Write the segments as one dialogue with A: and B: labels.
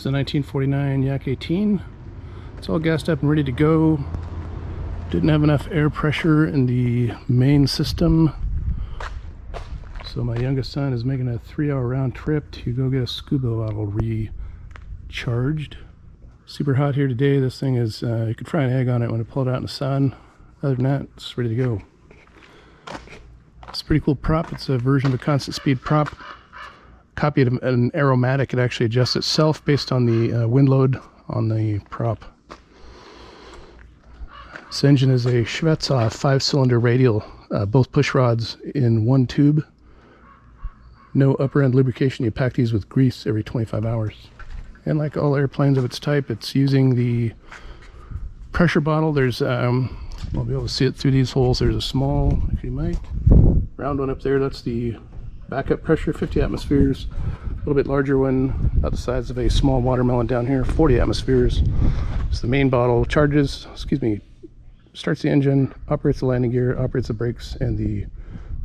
A: is a 1949 Yak 18. It's all gassed up and ready to go. Didn't have enough air pressure in the main system, so my youngest son is making a 3-hour round trip to go get a scuba bottle recharged. Super hot here today. This thing is, you could fry an egg on it when I pull it out in the sun. Other than that, it's ready to go. It's a pretty cool prop. It's a version of a constant speed prop. Copied an aromatic. It actually adjusts itself based on the wind load on the prop. This engine is a Ephrata 5-cylinder radial, both push rods in one tube. No upper end lubrication. You pack these with grease every 25 hours. And like all airplanes of its type, it's using the pressure bottle. There's, I'll be able to see it through these holes. There's a small, if you might, round one up there. That's the backup pressure, 50 atmospheres. A little bit larger one, about the size of a small watermelon down here, 40 atmospheres. So the main bottle charges, starts the engine, operates the landing gear, operates the brakes, and the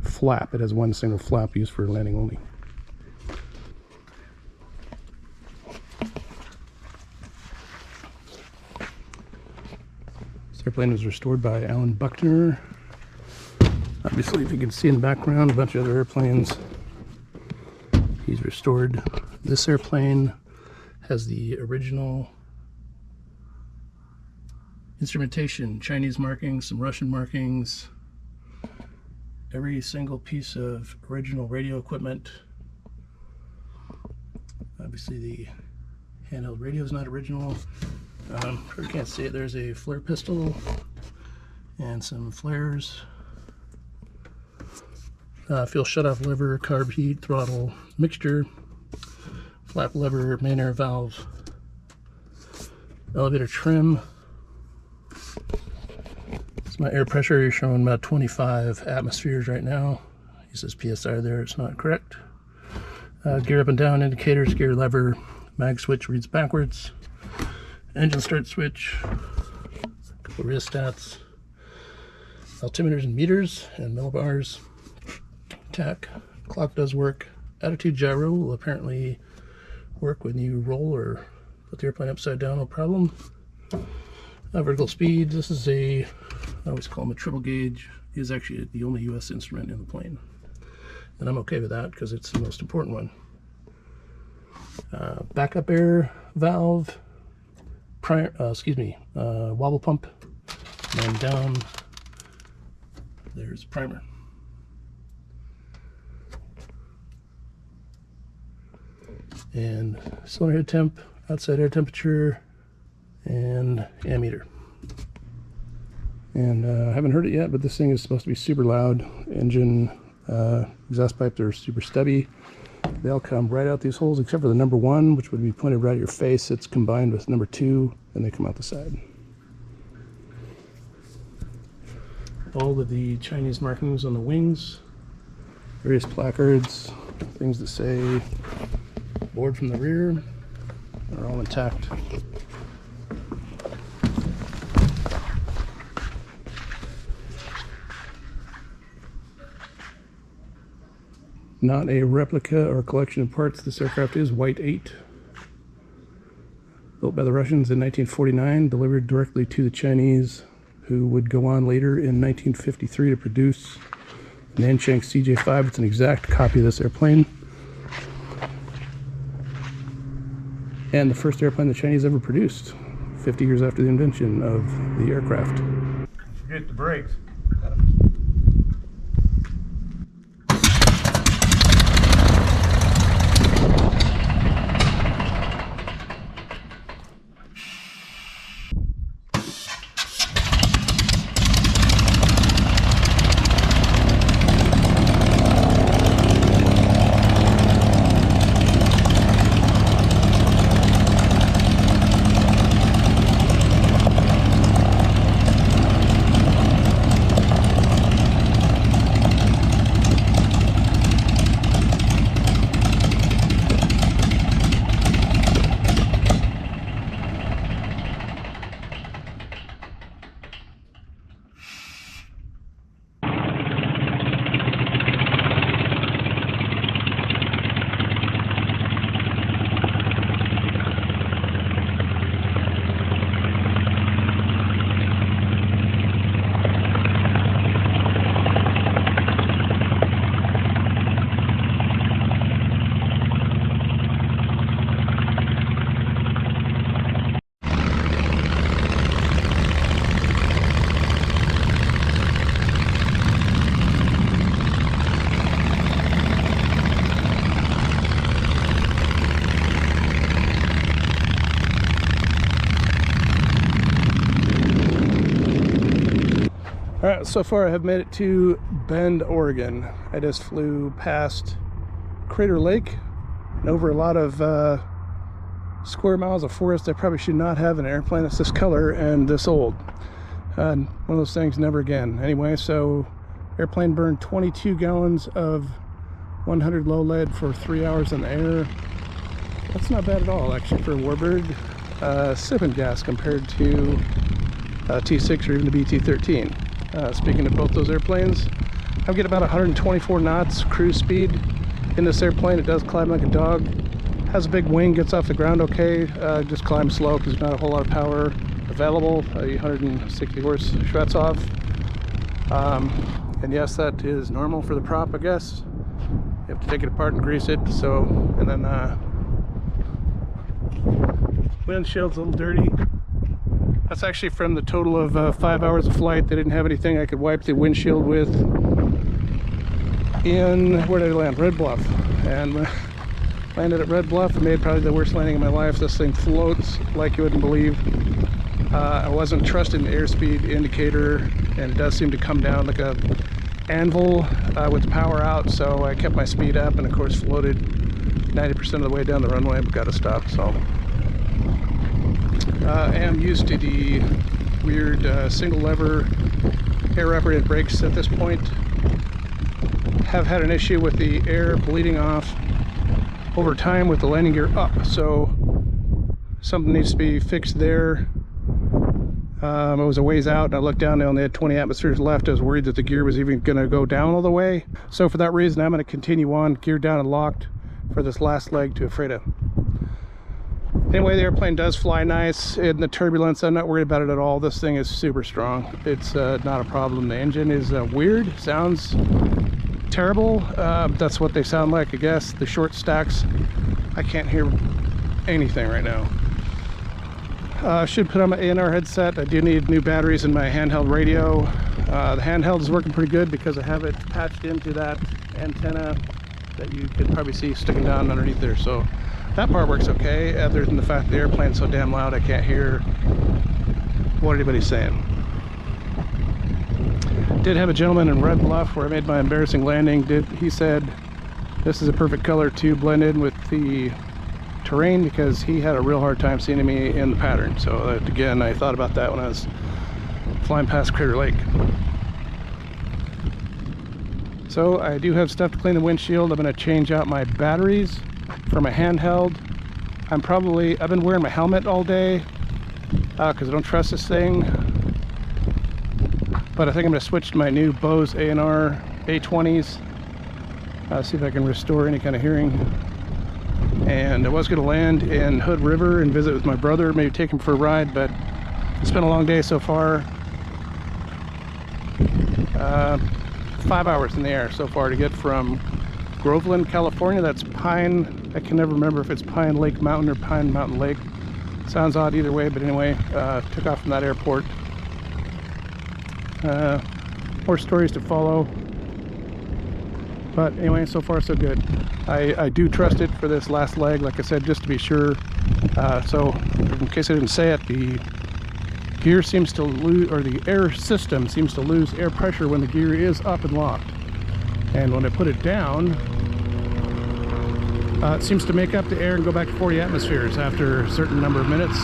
A: flap. It has one single flap used for landing only. This airplane was restored by Alan Buckner. Obviously, if you can see in the background, a bunch of other airplanes he's restored. This airplane has the original instrumentation, Chinese markings, some Russian markings, every single piece of original radio equipment. Obviously the handheld radio is not original. You can't see it. There's a flare pistol and some flares. Fuel shutoff lever, carb heat, throttle mixture, flap lever, main air valve, elevator trim. So my air pressure is showing about 25 atmospheres right now. It says PSI there, it's not correct. Gear up and down indicators, gear lever, mag switch reads backwards, engine start switch, a couple rheostats, altimeters and meters and millibars, tack, clock does work. Attitude gyro will apparently work when you roll or put the airplane upside down, no problem. Vertical speed, this is I always call them a triple gauge. It is actually the only US instrument in the plane. And I'm okay with that because it's the most important one. Backup air valve, wobble pump, and then down there's primer. And cylinder head temp, outside air temperature, and ammeter. And I haven't heard it yet, but this thing is supposed to be super loud. Engine exhaust pipes are super stubby. They all come right out these holes except for the number 1, which would be pointed right at your face. It's combined with number 2, and they come out the side. All of the Chinese markings on the wings, various placards, things that say board from the rear are all intact. Not a replica or collection of parts. This aircraft is White 8. Built by the Russians in 1949, delivered directly to the Chinese, who would go on later in 1953 to produce the Nanchang CJ5. It's an exact copy of this airplane. And the first airplane the Chinese ever produced, 50 years after the invention of the aircraft.
B: Forget the brakes.
A: So far I have made it to Bend, Oregon. I just flew past Crater Lake and over a lot of square miles of forest. I probably should not have an airplane that's this color and this old. One of those things, never again. Anyway, so airplane burned 22 gallons of 100 low lead for 3 hours in the air. That's not bad at all, actually, for a warbird. Sipping gas compared to T6 or even the BT-13. Speaking of both those airplanes, I'm getting about 124 knots cruise speed in this airplane. It does climb like a dog. Has a big wing, gets off the ground okay. Just climbs slow because there's not a whole lot of power available. 160 horse Schwarzkopf. And yes, that is normal for the prop, I guess. You have to take it apart and grease it. So, and then windshield's a little dirty. That's actually from the total of 5 hours of flight. They didn't have anything I could wipe the windshield with in, where did I land? Red Bluff. And landed at Red Bluff and made probably the worst landing of my life. This thing floats like you wouldn't believe. I wasn't trusting the airspeed indicator, and it does seem to come down like a anvil with the power out, so I kept my speed up and of course floated 90% of the way down the runway, but got to stop. So I am used to the weird single lever air operated brakes at this point. Have had an issue with the air bleeding off over time with the landing gear up, so something needs to be fixed there. I was a ways out and I looked down, they only had 20 atmospheres left. I was worried that the gear was even going to go down all the way, so for that reason I'm going to continue on geared down and locked for this last leg to Ephrata. Anyway, the airplane does fly nice in the turbulence. I'm not worried about it at all. This thing is super strong. It's not a problem. The engine is weird, sounds terrible. That's what they sound like, I guess. The short stacks, I can't hear anything right now. Should put on my A&R headset. I do need new batteries in my handheld radio. The handheld is working pretty good because I have it patched into that antenna that you can probably see sticking down underneath there, so that part works okay, other than the fact the airplane's so damn loud I can't hear what anybody's saying. Did have a gentleman in Red Bluff where I made my embarrassing landing. He said this is a perfect color to blend in with the terrain because he had a real hard time seeing me in the pattern. So again, I thought about that when I was flying past Crater Lake. So I do have stuff to clean the windshield. I'm going to change out my batteries for my handheld. I've been wearing my helmet all day because I don't trust this thing. But I think I'm going to switch to my new Bose A&R A20s. See if I can restore any kind of hearing. And I was going to land in Hood River and visit with my brother, maybe take him for a ride, but it's been a long day so far. 5 hours in the air so far to get from Groveland, California. That's Pine, I can never remember if it's Pine Lake Mountain or Pine Mountain Lake. Sounds odd either way, but anyway, took off from that airport. More stories to follow. But anyway, so far so good. I do trust it for this last leg, like I said, just to be sure. So in case I didn't say it, the gear seems to lose, or the air system seems to lose air pressure when the gear is up and locked. And when I put it down, it seems to make up the air and go back to 40 atmospheres after a certain number of minutes.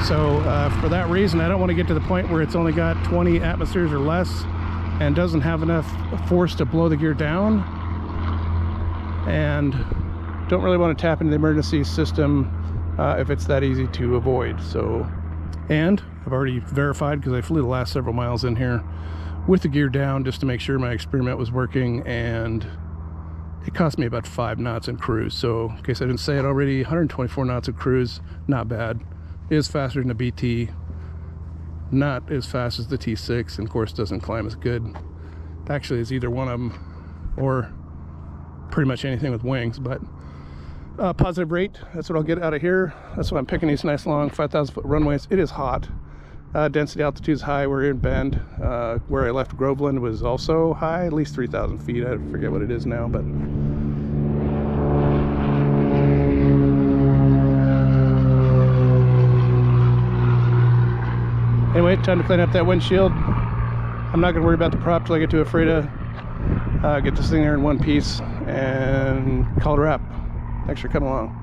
A: So for that reason, I don't want to get to the point where it's only got 20 atmospheres or less and doesn't have enough force to blow the gear down. And don't really want to tap into the emergency system if it's that easy to avoid. So, and I've already verified because I flew the last several miles in here with the gear down just to make sure my experiment was working, and it cost me about 5 knots in cruise. So in case I didn't say it already, 124 knots of cruise, not bad. It is faster than the BT, not as fast as the T6, and of course doesn't climb as good. Actually, it's either one of them or pretty much anything with wings, but positive rate, that's what I'll get out of here. That's why I'm picking these nice long 5,000 foot runways. It is hot. Density altitude is high. We're in Bend. Where I left Groveland was also high, at least 3,000 feet. I forget what it is now, but anyway, time to clean up that windshield. I'm not going to worry about the prop till I get to Ephrata. Get this thing there in one piece and call it a wrap. Thanks for coming along.